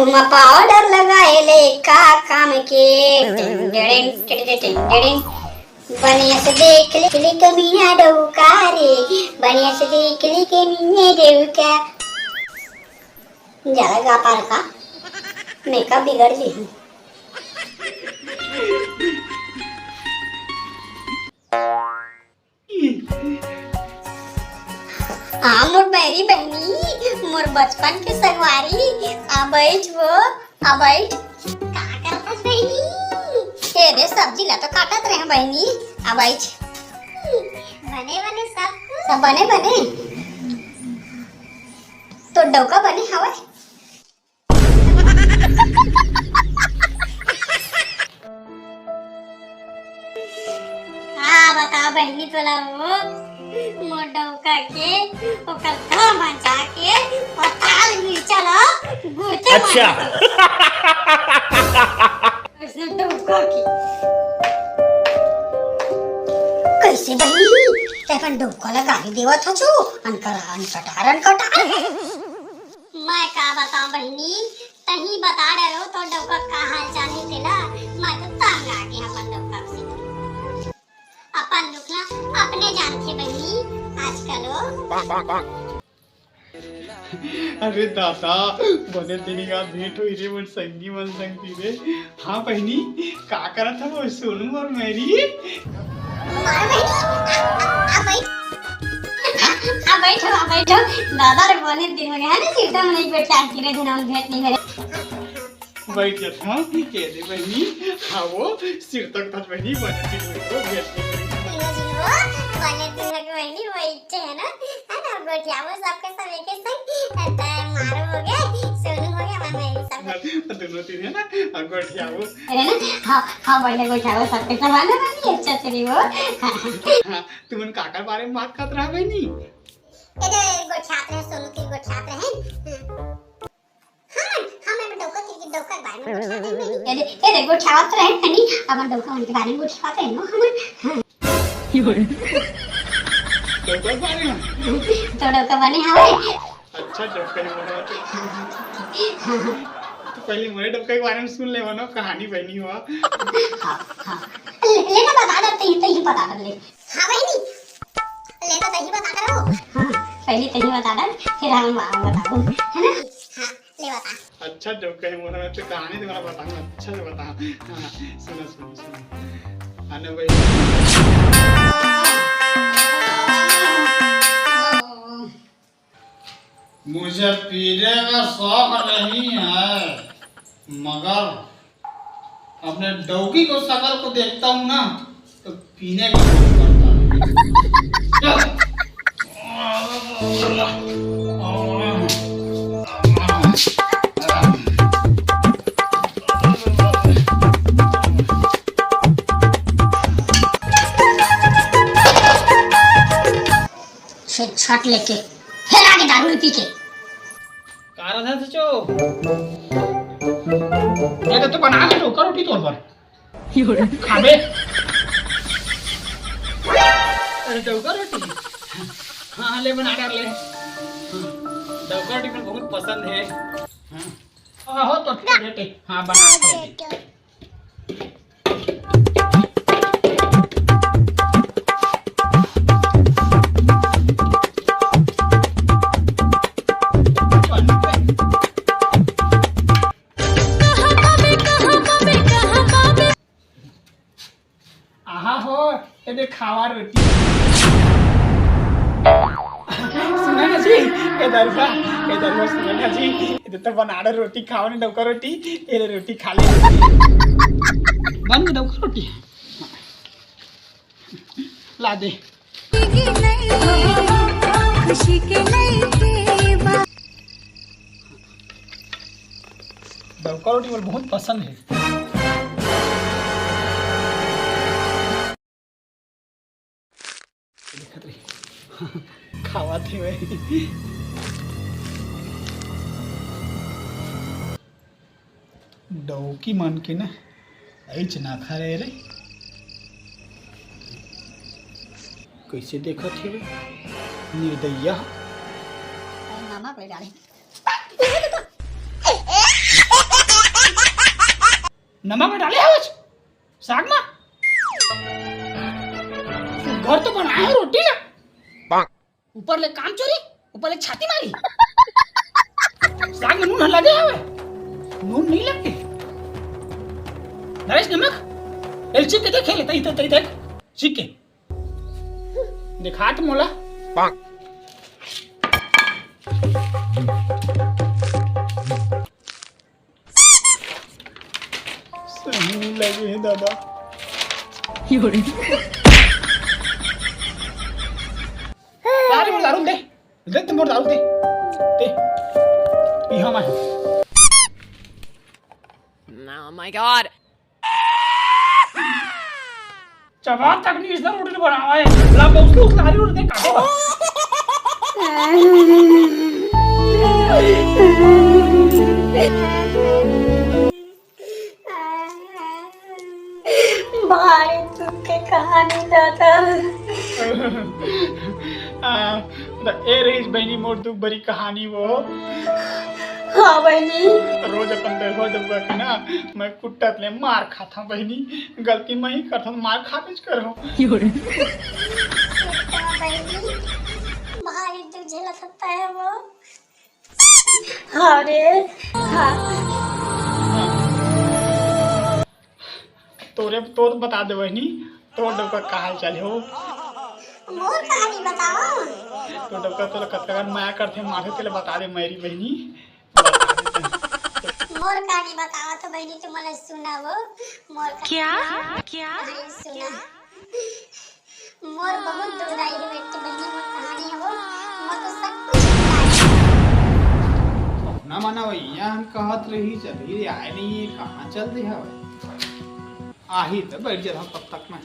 मुंह में पाउडर लगाएले का काम के बढ़िया से देख ले कमीना डौका रे बढ़िया से देख ले के मीने डौका जरा गा पार का मेकअप बिगड़ ली हाँ मोर बैरी बहनी मोर बचपन के सगवारी आ बैठ वो आ बैठ का करत बहनी ए रे सब्जी ला तो काटत रहे बहनी आ बैठ बने बने सब बने बने तो डौका बने हवे हाँ बता बहनी तोला वो मोर डौका के ओकर घर बचा के पताल मिर्चा ला गुते अच्छा ऐसे डौका की कैसे बहनी तेपन डौका ला गाली देवत हो छो अनकटार मैं का बताऊं बहनी तही बता डरो तो डौका का हाल चाल है तेला मैं तो तंग आ गया अपन डौका से अपन लोग ना अपने जानते बहनी आजकल अरे दादा बने दिन का भेंट हुई रे मन संगी मन संगती रे हाँ बहनी का करत था वो सोनू और मेरी बैठो दादा रे बोले दिन हो गया ना सीधा में नहीं बैठ चांटी रे दिन हम भेंट नहीं करे बैठ जा था के दे बहनी हाँ वो सिर तक था बहनी बने दिन हुई तो भेंट नहीं बने दिन हो गया बहनी वो इच्छा है ना गोटिया वो सबके सब एक संग मारो हो गया सोनू हो गया मैं सब दोनों तीन है ना गोटिया वो है ना हां बहने गोटिया वो सबके सब आना बनी अच्छा तेरी वो हां तुमन काका बारे में बात करत रहा बहनी ए गोछात रहे सोनू की गोछात रहे हां मैं डौका की डौका बारे में गोछात ए गोछात रहे हनी अपन डौका उनके बारे में गोछात है नो हम डौका बारे में तो डौका बने हवे अच्छा डौका बने तो पहले मोरे डौका के बारे में सुन ले वनो कहानी बहनी हुआ हां लेना बता दे तही बता दे हां बहनी लेना तही बता दे हां पहले तही बता दे फिर हम बताऊं है ना हां ले बता अच्छा डौका है मोरा तो कहानी तुम्हारा बताऊंगा अच्छा से बता हां सुनो आने भाई मुझे पीने का शौक नहीं है मगर अपने डौकी को शकल को देखता हूँ ना तो पीने का मन करता है छट लेके फिर आगे दारू पी के कारण है सचो ये तो बना ले डौका रोटी तोड़ पर खाबे अरे डौका रोटी हाँ ले बना कर ले डौका रोटी मुझे बहुत पसंद है हाँ हो तो बेटे हाँ बना के खावा रोटी सुना ना जी इधर सुना ना जी इधर तो बना रहे रोटी खाओ ने डौका रोटी ये रोटी खा ले बन गई डौका रोटी ला दे खुशी के डौका रोटी मुझे बहुत पसंद है खावा थे भाई डौकी मान के ना ऐच ना खा रहे रे कैसे देखा थे निर्दय्या मामा पे डाले नमक में डाले हवच साग में घर तो बनाया है रोटी ला ऊपर ले काम चोरी ऊपर ले छाती मारी साग में नून लगे हवे नून नहीं लगे नरेश नमक एलची के देखे ले तई देख सीख के दिखात मोला सही लगे है दादा दारू दे तुम दारू दे पी हम Oh my god. चबात तक नहीं इधर रोटी बनावा है ला बहुत लोग सारी रोटी दे काटे भारी दुख के कहानी दादा ए रहीस बहनी मोर दुख भरी कहानी वो हाँ बहनी रोज अपन बेलवा डब्बा के ना मैं कुट्टत ले मार खाता बहनी गलती मैं ही करता मार खा कुछ करो बहनी भारी दुख झेला सकता है वो हाँ रे हाँ तोर बता दे बहनी तोर डब्बा कहाँ चले हो मोर कहानी बताओ तो डब्बा तो कतका माया करते मारे तेरे बता दे मेरी बहनी मोर कहानी बताओ तो बहनी तुम्हारा सुना वो मोर क्या सुना मोर बहुत दुखदाई है बेटी बहनी मोर कहानी है वो मोर तो सब कुछ ना माना भैया हम कहत रही चली आए नहीं कहाँ चल रही है आही तो बैठ जा तब तक में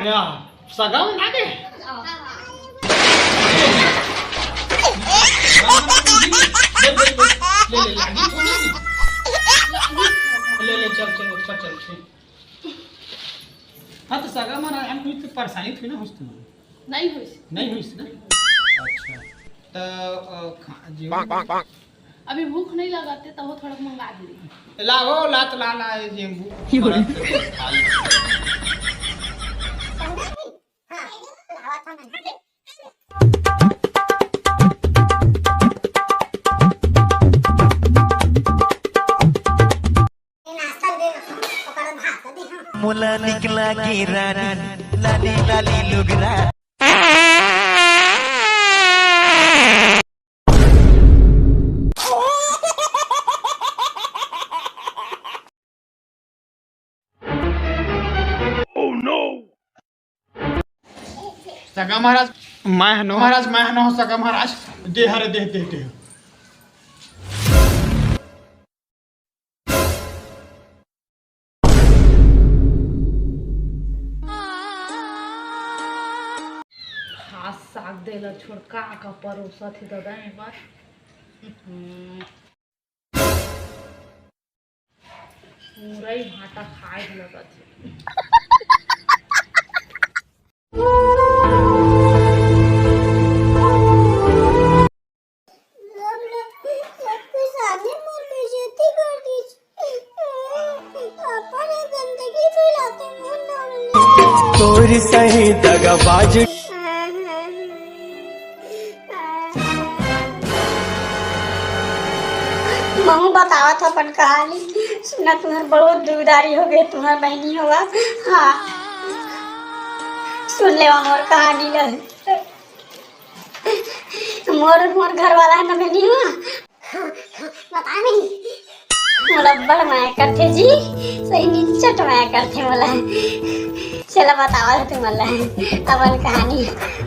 या सगम ना दे ले चल हाँ तो सगा माना हम कोई तो परेशानी थी ना होस्ट नहीं हुई ना अच्छा तो अभी भूख नहीं लगाते तो वो थोड़ा मंगा दे लाओ लात ला ये मुला निकला की रानी लाली लाली लुगरा सगा महाराज मैं हनो सगा महाराज दे हरे दे हाथ साग देला छोड़का का परोसा थी दादा एक बार पूरा ही भाटा खाए लगा थी तोरी सही दगाबाज मम्मी बतावा था अपन कहानी सुना तुम्हार बहुत दुखदारी हो गई तुम्हार बहनी होगा हाँ सुन ले मोर कहानी ल मोर घर वाला है ना बहनी हुआ बता नहीं मोला बड़ माया करते जी सही निचट माया करते मोला चला बतावा तुम मोला अपन कहानी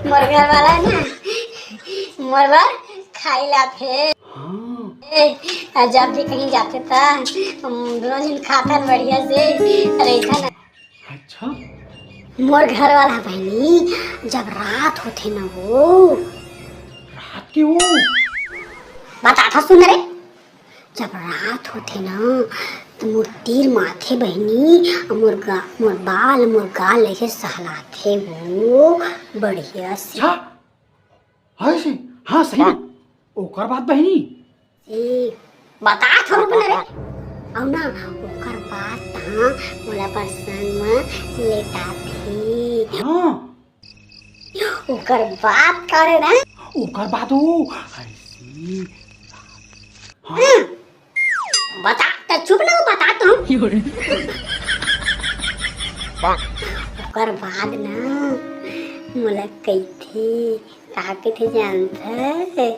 मोर घर वाला है ना मोर बार खाई लाते जब भी कहीं जाते था हम दोनों दिन खाता बढ़िया से रहता ना अच्छा मोर घर वाला बहनी जब रात होते ना वो रात के वो बता था सुन रे जब रात होते ना तो मोर तीर माथे बहनी मोर बाल मोर गाल लेके सहलाते वो बढ़िया से ऐसे हाँ सही में ओकर बात बहनी ए बता थोड़ा बने रे औ ना ओकर बात ता मोला बसन में लेटा थी हाँ ओकर बात करे ना ओकर बात हो ऐसी बता त चुप ना बता तो ओकर बाद ना मोला कइथे का कइथे जानथे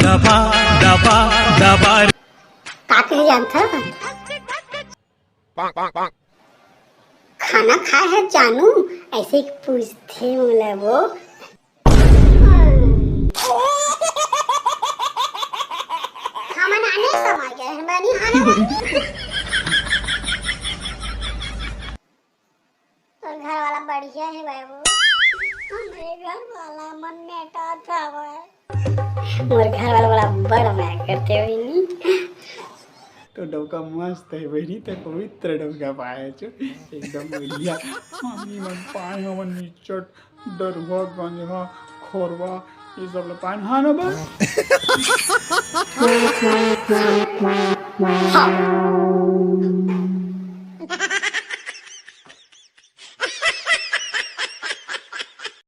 दबा दबा दबा का कहे जानथा खाना खाए है जानू ऐसे ही पूछते मोला वो हमन आने समय गए हैं बनी आने और घर वाला बढ़िया है बाबू हमारे घर वाला मन में टाटा हुआ है मोर घर वाला बड़ा बड़ा मैं करते हुए नहीं तो डौका मस्त है बहनी तो पवित्र डौका पाए छो एकदम बढ़िया मम्मी मन पाए हमन निचट दरवा गंजवा खोरवा ये सब ले पाए हाँ ना बस हाँ